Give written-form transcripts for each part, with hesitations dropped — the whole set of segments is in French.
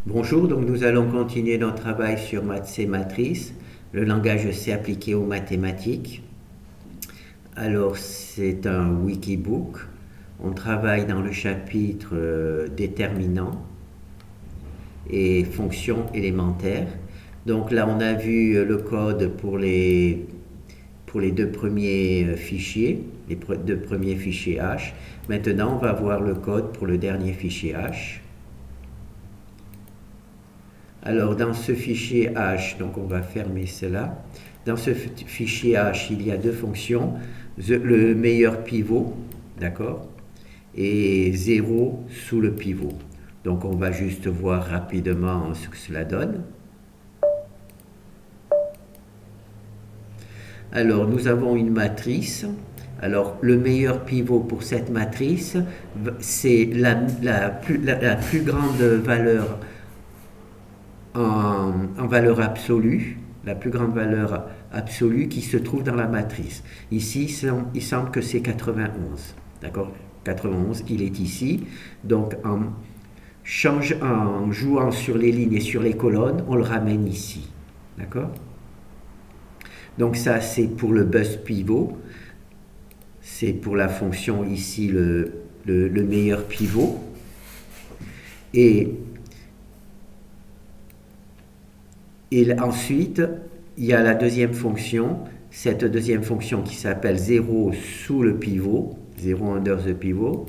Bonjour, donc nous allons continuer notre travail sur C matrices, le langage C appliqué aux mathématiques. Alors c'est un wikibook. On travaille dans le chapitre déterminants et fonctions élémentaires. Donc là on a vu le code pour les deux premiers fichiers, les deux premiers fichiers H. Maintenant on va voir le code pour le dernier fichier H. Alors dans ce fichier H, donc on va fermer cela. Dans ce fichier H, il y a deux fonctions, le meilleur pivot, d'accord, et 0 sous le pivot. Donc on va juste voir rapidement ce que cela donne. Alors nous avons une matrice. Alors le meilleur pivot pour cette matrice, c'est la plus grande valeur en valeur absolue, la plus grande valeur absolue qui se trouve dans la matrice. Ici, il semble que c'est 91. D'accord? 91, il est ici. Donc, en jouant sur les lignes et sur les colonnes, on le ramène ici. D'accord? Donc, ça, c'est pour le bus pivot. C'est pour la fonction ici, le meilleur pivot. Et ensuite, il y a la deuxième fonction, cette deuxième fonction qui s'appelle 0 sous le pivot, 0 under the pivot,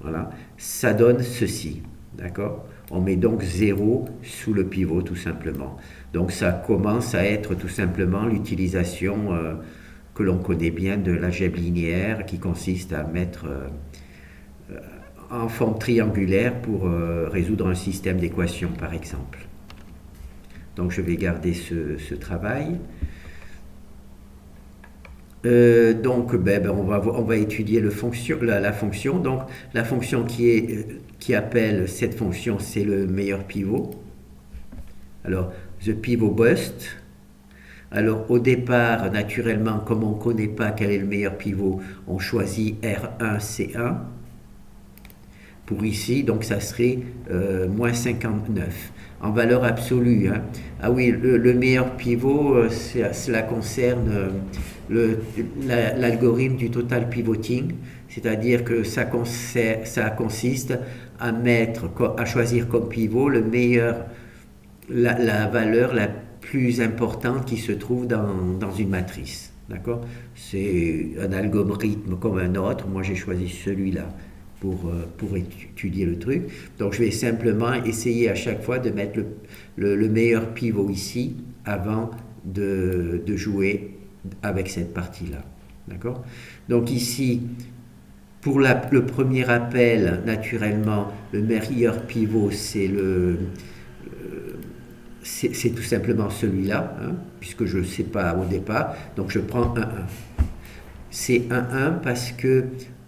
voilà, ça donne ceci, d'accord? On met donc 0 sous le pivot tout simplement. Donc ça commence à être tout simplement l'utilisation que l'on connaît bien de l'algèbre linéaire qui consiste à mettre en forme triangulaire pour résoudre un système d'équations par exemple. Donc je vais garder ce travail. Donc on va étudier la fonction. Donc la fonction qui appelle cette fonction, c'est le meilleur pivot. Alors the pivot bust. Alors au départ, naturellement, comme on ne connaît pas quel est le meilleur pivot, on choisit R1, C1. Pour ici, donc ça serait moins 59. En valeur absolue. Hein. Ah oui, le meilleur pivot, cela concerne l'algorithme du total pivoting, c'est-à-dire que ça consiste à choisir comme pivot le meilleur, la valeur la plus importante qui se trouve dans une matrice. D'accord? C'est un algorithme comme un autre. Moi, j'ai choisi celui-là pour étudier le truc. Donc je vais simplement essayer à chaque fois de mettre le meilleur pivot ici avant de jouer avec cette partie-là. D'accord? Donc ici, pour le premier appel, naturellement, le meilleur pivot, c'est tout simplement celui-là, hein, puisque je ne sais pas au départ. Donc je prends 1,1. C'est 1,1 parce que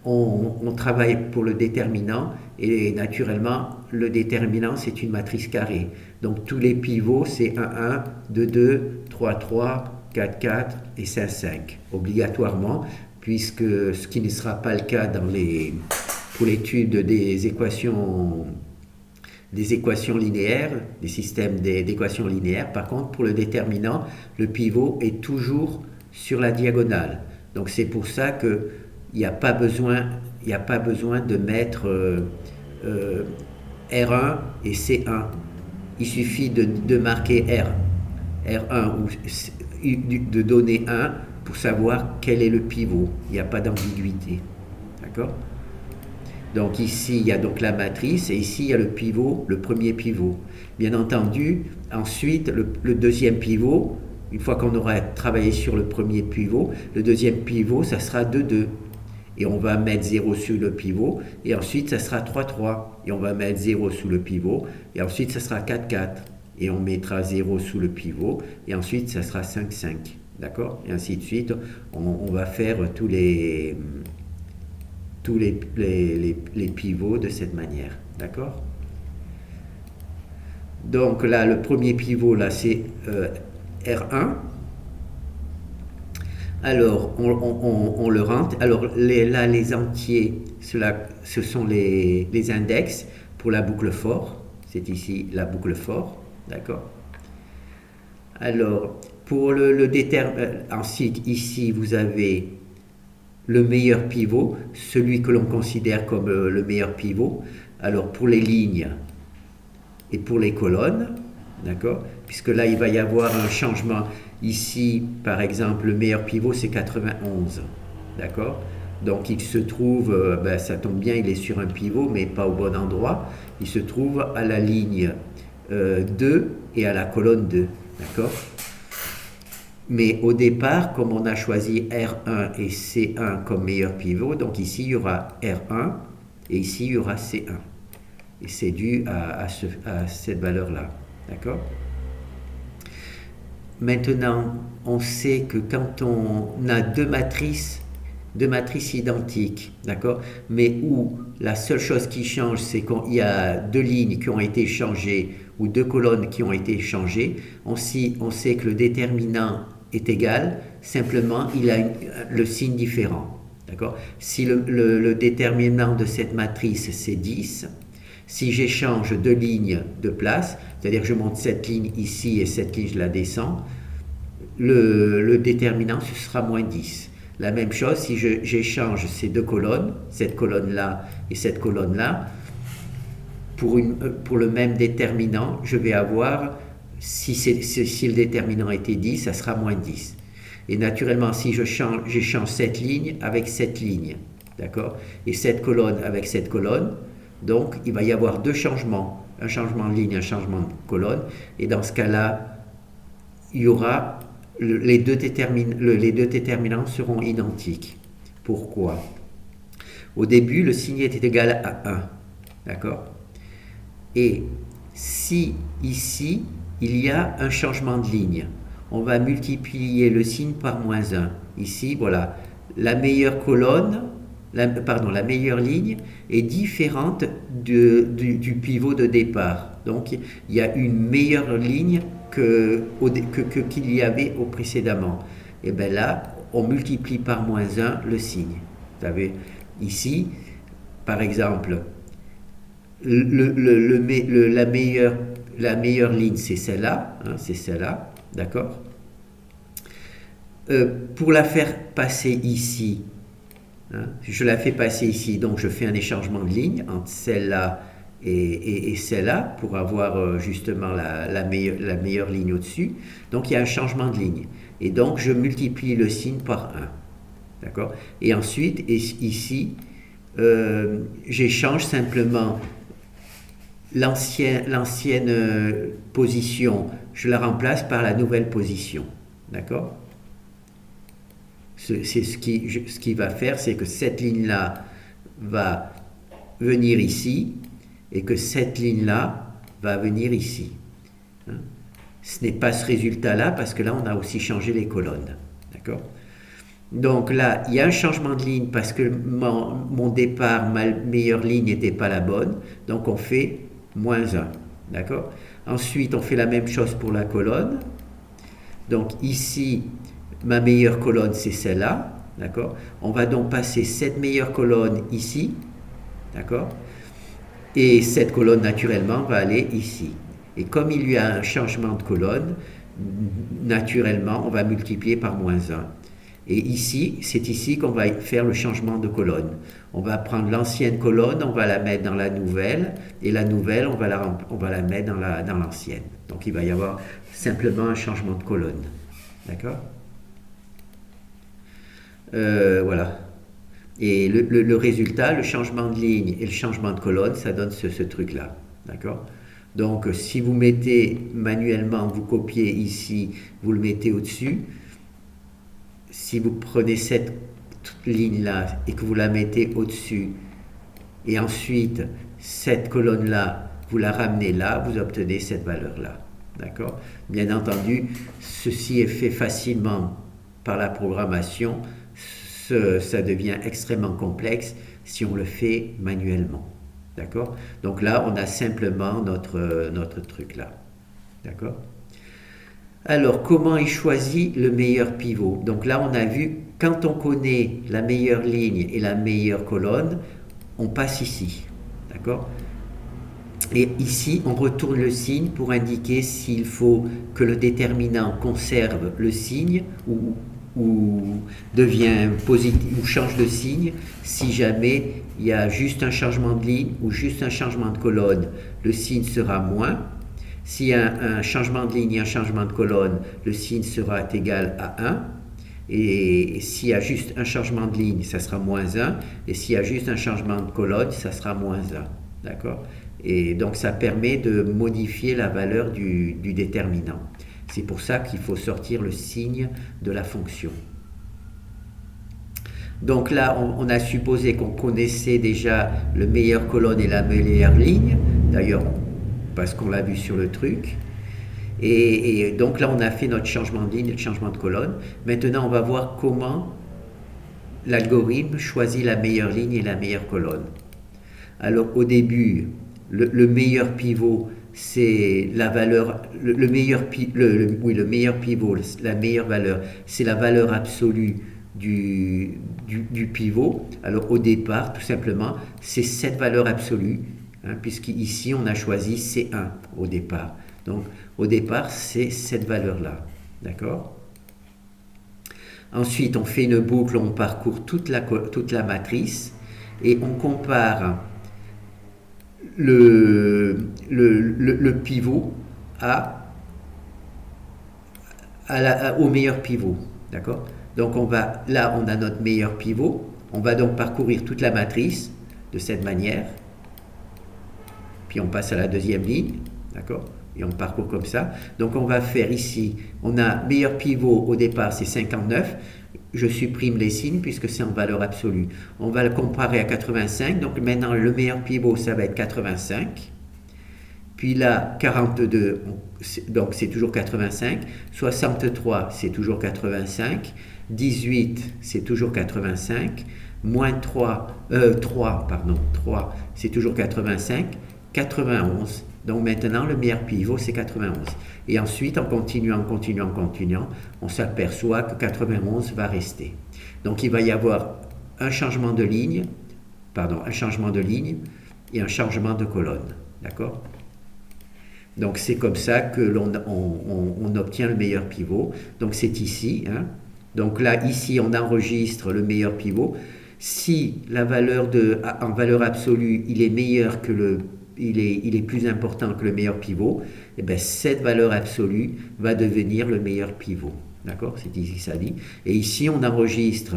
on travaille pour le déterminant et naturellement le déterminant c'est une matrice carrée. Donc tous les pivots c'est 1, 1, 2, 2, 3, 3, 4, 4 et 5, 5 obligatoirement, puisque ce qui ne sera pas le cas pour l'étude des équations linéaires, des systèmes d'équations linéaires. Par contre, pour le déterminant, le pivot est toujours sur la diagonale. Donc c'est pour ça que il n'y a pas besoin de mettre R1 et C1. Il suffit de marquer R1 ou de donner 1 pour savoir quel est le pivot. Il n'y a pas d'ambiguïté. D'accord? Donc ici, il y a donc la matrice et ici, il y a le pivot, le premier pivot. Bien entendu, ensuite, le deuxième pivot, une fois qu'on aura travaillé sur le premier pivot, le deuxième pivot, ça sera 2, 2. Et on va mettre 0 sous le pivot, et ensuite ça sera 3, 3, et on va mettre 0 sous le pivot, et ensuite ça sera 4, 4, et on mettra 0 sous le pivot, et ensuite ça sera 5, 5, d'accord? Et ainsi de suite, on va faire tous les pivots de cette manière, d'accord? Donc là, le premier pivot, là, c'est R1. Alors, on le rentre. Alors, là, les entiers, ce sont les index pour la boucle for. c'est ici la boucle for, d'accord. Alors, pour le ensuite, ici, vous avez le meilleur pivot, celui que l'on considère comme le meilleur pivot. Alors, pour les lignes et pour les colonnes, d'accord, puisque là, il va y avoir un changement. Ici, par exemple, le meilleur pivot, c'est 91, d'accord. Donc, il se trouve, ça tombe bien, il est sur un pivot, mais pas au bon endroit. Il se trouve à la ligne 2 et à la colonne 2, d'accord. Mais au départ, comme on a choisi R1 et C1 comme meilleur pivot, donc ici, il y aura R1 et ici, il y aura C1. Et c'est dû à cette valeur-là, d'accord. Maintenant, on sait que quand on a deux matrices identiques, d'accord, mais où la seule chose qui change, c'est qu'il y a deux lignes qui ont été changées ou deux colonnes qui ont été changées, on sait que le déterminant est égal, simplement il a le signe différent, d'accord. Si le déterminant de cette matrice c'est 10, si j'échange deux lignes de place, c'est-à-dire que je monte cette ligne ici et cette ligne je la descends, le déterminant ce sera moins 10. La même chose si j'échange ces deux colonnes, cette colonne-là et cette colonne-là, pour le même déterminant, je vais avoir, si le déterminant était 10, ça sera moins 10. Et naturellement, si j'échange cette ligne avec cette ligne, d'accord, et cette colonne avec cette colonne, donc il va y avoir deux changements, un changement de ligne, un changement de colonne, et dans ce cas-là, il y aura les deux déterminants seront identiques. Pourquoi? Au début, le signe était égal à 1, d'accord? Et si ici, il y a un changement de ligne, on va multiplier le signe par moins 1. Ici, voilà, la meilleure colonne, la meilleure ligne est différente du pivot de départ. Donc, il y a une meilleure ligne qu'il y avait au précédemment. Et bien là, on multiplie par moins 1 le signe. Vous savez, ici, par exemple, la meilleure ligne, c'est celle-là, hein, d'accord. Pour la faire passer ici, hein, je la fais passer ici, donc je fais un échangement de ligne entre celle-là et celle-là pour avoir justement la meilleure ligne au-dessus. Donc il y a un changement de ligne. Et donc je multiplie le signe par 1. D'accord? Et ensuite, ici, j'échange simplement l'ancienne position, je la remplace par la nouvelle position. D'accord? C'est ce qui va faire, c'est que cette ligne-là va venir ici et que cette ligne-là va venir ici. Hein? Ce n'est pas ce résultat-là parce que là, on a aussi changé les colonnes. D'accord? Donc là, il y a un changement de ligne parce que mon départ, ma meilleure ligne n'était pas la bonne. Donc on fait moins 1. D'accord? Ensuite, on fait la même chose pour la colonne. Donc ici, ma meilleure colonne, c'est celle-là. D'accord? On va donc passer cette meilleure colonne ici. D'accord? Et cette colonne, naturellement, va aller ici. Et comme il y a un changement de colonne, naturellement, on va multiplier par moins 1. Et ici, c'est ici qu'on va faire le changement de colonne. On va prendre l'ancienne colonne, on va la mettre dans la nouvelle, et la nouvelle, on va la mettre dans l'ancienne. Donc il va y avoir simplement un changement de colonne. D'accord? Voilà. Et le résultat, le changement de ligne et le changement de colonne, ça donne ce truc-là. D'accord? Donc, si vous mettez manuellement, vous copiez ici, vous le mettez au-dessus. Si vous prenez cette ligne-là et que vous la mettez au-dessus, et ensuite, cette colonne-là, vous la ramenez là, vous obtenez cette valeur-là. D'accord? Bien entendu, ceci est fait facilement par la programmation. Ça devient extrêmement complexe si on le fait manuellement. D'accord? Donc là, on a simplement notre truc là. D'accord? Alors, comment est choisi le meilleur pivot? Donc là, on a vu, quand on connaît la meilleure ligne et la meilleure colonne, on passe ici. D'accord? Et ici, on retourne le signe pour indiquer s'il faut que le déterminant conserve le signe ou devient positif ou change de signe si jamais il y a juste un changement de ligne ou juste un changement de colonne, le signe sera moins. S'il y a un changement de ligne et un changement de colonne, le signe sera égal à 1. Et s'il y a juste un changement de ligne, ça sera moins 1. Et s'il y a juste un changement de colonne, ça sera moins 1. D'accord? Et donc ça permet de modifier la valeur du déterminant. C'est pour ça qu'il faut sortir le signe de la fonction. Donc là, on a supposé qu'on connaissait déjà le meilleur colonne et la meilleure ligne. D'ailleurs, parce qu'on l'a vu sur le truc. Et donc là, on a fait notre changement de ligne, notre changement de colonne. Maintenant, on va voir comment l'algorithme choisit la meilleure ligne et la meilleure colonne. Alors, au début, le meilleur pivot, c'est la valeur, le meilleur pivot, la meilleure valeur, c'est la valeur absolue du pivot. Alors, au départ, tout simplement, c'est cette valeur absolue, puisqu'ici, on a choisi C1 au départ. Donc, au départ, c'est cette valeur-là. D'accord? Ensuite, on fait une boucle, on parcourt toute la matrice et on compare le pivot au meilleur pivot. D'accord? Donc, là, on a notre meilleur pivot. On va donc parcourir toute la matrice de cette manière. Puis, on passe à la deuxième ligne. D'accord? Et on parcourt comme ça. Donc on va faire ici, on a meilleur pivot au départ, c'est 59. Je supprime les signes puisque c'est en valeur absolue. On va le comparer à 85. Donc maintenant, le meilleur pivot, ça va être 85. Puis là, 42, donc c'est toujours 85. 63, c'est toujours 85. 18, c'est toujours 85. Moins 3, 3, c'est toujours 85. 91. Donc maintenant, le meilleur pivot, c'est 91. Et ensuite, en continuant, on s'aperçoit que 91 va rester. Donc il va y avoir un changement de ligne et un changement de colonne. D'accord? Donc c'est comme ça que on obtient le meilleur pivot. Donc c'est ici. Donc là, ici, on enregistre le meilleur pivot. Si la valeur en valeur absolue, il est meilleur que il est plus important que le meilleur pivot, et bien cette valeur absolue va devenir le meilleur pivot. D'accord? C'est ici ça dit. Et ici, on enregistre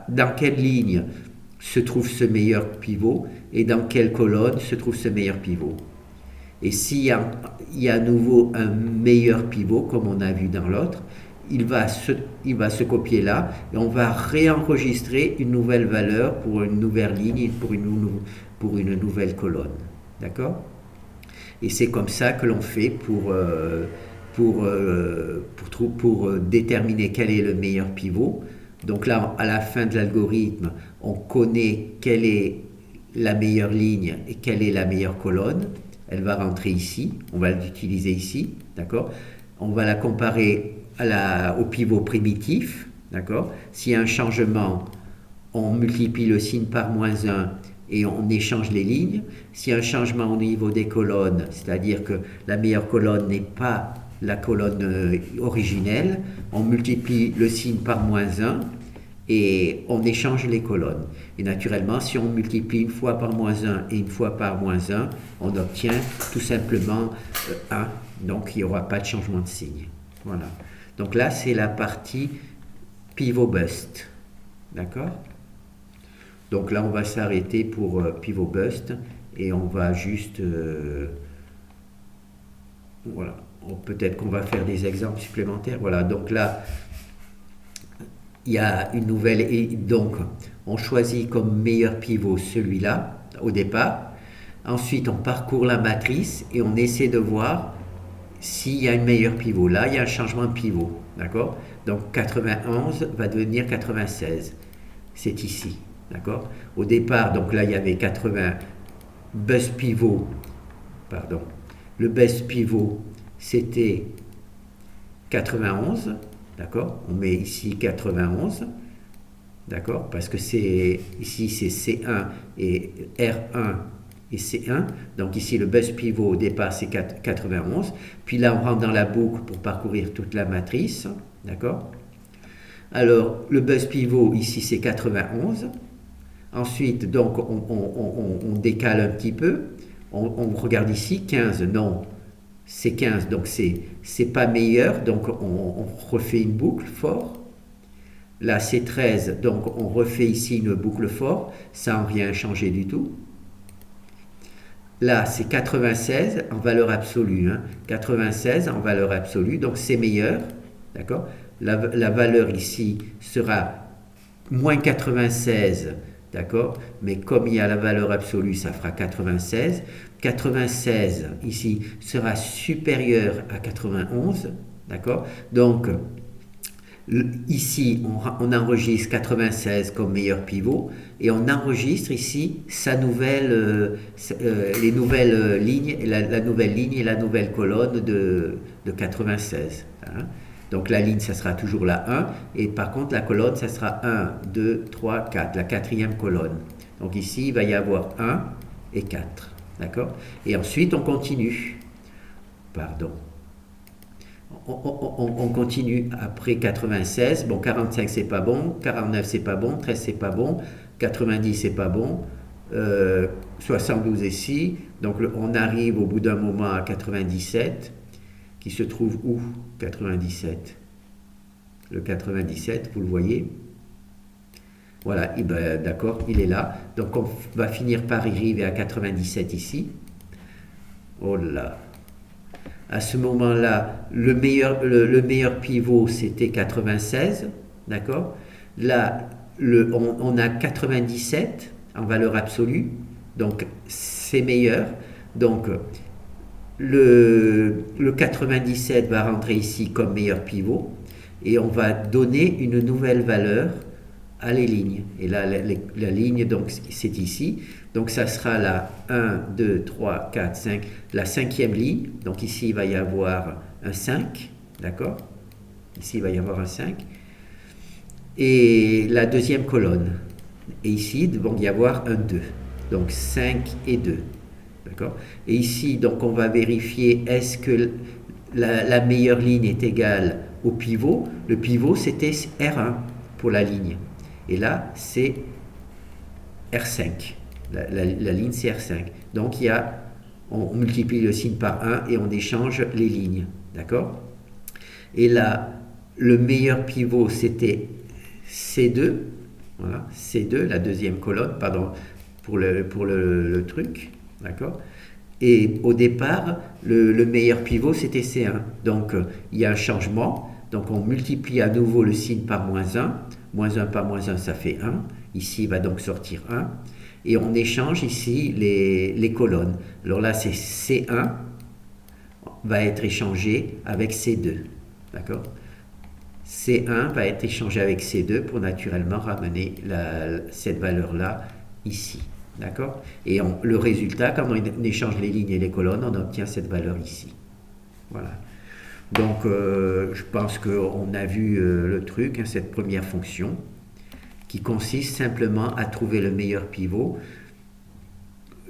dans quelle ligne se trouve ce meilleur pivot et dans quelle colonne se trouve ce meilleur pivot. Et s'il y a à nouveau un meilleur pivot, comme on a vu dans l'autre, il va se copier là et on va réenregistrer une nouvelle valeur pour une nouvelle ligne et pour une nouvelle colonne. D'accord? Et c'est comme ça que l'on fait pour déterminer quel est le meilleur pivot. Donc là, à la fin de l'algorithme, on connaît quelle est la meilleure ligne et quelle est la meilleure colonne. Elle va rentrer ici, on va l'utiliser ici, d'accord? On va la comparer au pivot primitif, d'accord? S'il y a un changement, on multiplie le signe par moins 1 et on échange les lignes. S'il y a un changement au niveau des colonnes, c'est-à-dire que la meilleure colonne n'est pas la colonne originelle, on multiplie le signe par moins 1 et on échange les colonnes. Et naturellement, si on multiplie une fois par moins 1 et une fois par moins 1, on obtient tout simplement 1. Donc, il n'y aura pas de changement de signe. Voilà. Donc là, c'est la partie pivot bust. D'accord? Donc là, on va s'arrêter pour pivot bust et on va juste... voilà. Peut-être qu'on va faire des exemples supplémentaires. Voilà. Donc là, il y a une nouvelle... Et donc, on choisit comme meilleur pivot celui-là, au départ. Ensuite, on parcourt la matrice et on essaie de voir s'il y a un meilleur pivot. Là, il y a un changement de pivot. D'accord? Donc, 91 va devenir 96. C'est ici. D'accord? Au départ, donc là, il y avait 80 bust pivot. Pardon. Le bust pivot, c'était 91. D'accord? On met ici 91. D'accord? Parce que ici, c'est C1 et R1 et C1. Donc ici, le bus pivot au départ, c'est 91. Puis là, on rentre dans la boucle pour parcourir toute la matrice. D'accord? Alors, le bus pivot, ici, c'est 91. Ensuite, donc, on décale un petit peu. On regarde ici, 15, non, c'est 15, donc c'est pas meilleur. Donc, on refait une boucle fort. Là, c'est 13, donc on refait ici une boucle fort, sans rien changer du tout. Là, c'est 96 en valeur absolue. 96 en valeur absolue, donc c'est meilleur. D'accord? La valeur ici sera moins 96, d'accord? Mais comme il y a la valeur absolue, ça fera 96. 96 ici sera supérieur à 91, d'accord? Donc, ici, on enregistre 96 comme meilleur pivot et on enregistre ici les nouvelles lignes, la nouvelle ligne et la nouvelle colonne de 96. Donc la ligne, ça sera toujours la 1 et par contre la colonne, ça sera 1, 2, 3, 4, la quatrième colonne. Donc ici, il va y avoir 1 et 4. D'accord? Et ensuite, on continue. Pardon. On continue après 96. Bon, 45 c'est pas bon, 49 c'est pas bon, 13 c'est pas bon, 90 c'est pas bon, 72 ici. Donc on arrive au bout d'un moment à 97, qui se trouve où 97? Le 97, vous le voyez? Voilà, et ben, d'accord, il est là. Donc on va finir par arriver à 97 ici. Oh là! À ce moment-là, le meilleur pivot, c'était 96, d'accord? Là, on a 97 en valeur absolue, donc c'est meilleur. Donc, le 97 va rentrer ici comme meilleur pivot, et on va donner une nouvelle valeur à les lignes. Et là, la ligne, donc c'est ici. Donc ça sera la 1, 2, 3, 4, 5, la cinquième ligne. Donc ici, il va y avoir un 5, d'accord? Ici, il va y avoir un 5. Et la deuxième colonne. Et ici, il va y avoir un 2. Donc 5 et 2, d'accord? Et ici, donc on va vérifier est-ce que la meilleure ligne est égale au pivot. Le pivot, c'était R1 pour la ligne. Et là, c'est R5. La ligne, c'est R5. Donc, on multiplie le signe par 1 et on échange les lignes. D'accord? Et là, le meilleur pivot, c'était C2. Voilà, C2, la deuxième colonne, pardon, pour le truc. D'accord? Et au départ, le meilleur pivot, c'était C1. Donc, il y a un changement. Donc, on multiplie à nouveau le signe par moins 1. Moins 1 par moins 1, ça fait 1. Ici, il va donc sortir 1. Et on échange ici les colonnes. Alors là, c'est C1 va être échangé avec C2. D'accord? C1 va être échangé avec C2 pour naturellement ramener cette valeur-là ici. D'accord? Et le résultat, quand on échange les lignes et les colonnes, on obtient cette valeur ici. Voilà. Donc, je pense qu'on a vu le truc, cette première fonction, qui consiste simplement à trouver le meilleur pivot.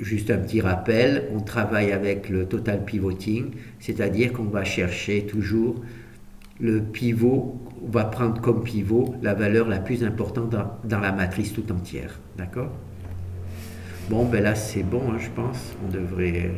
Juste un petit rappel, on travaille avec le total pivoting, c'est-à-dire qu'on va chercher toujours le pivot, on va prendre comme pivot la valeur la plus importante dans la matrice tout entière. D'accord? Bon, ben là c'est bon, je pense, on devrait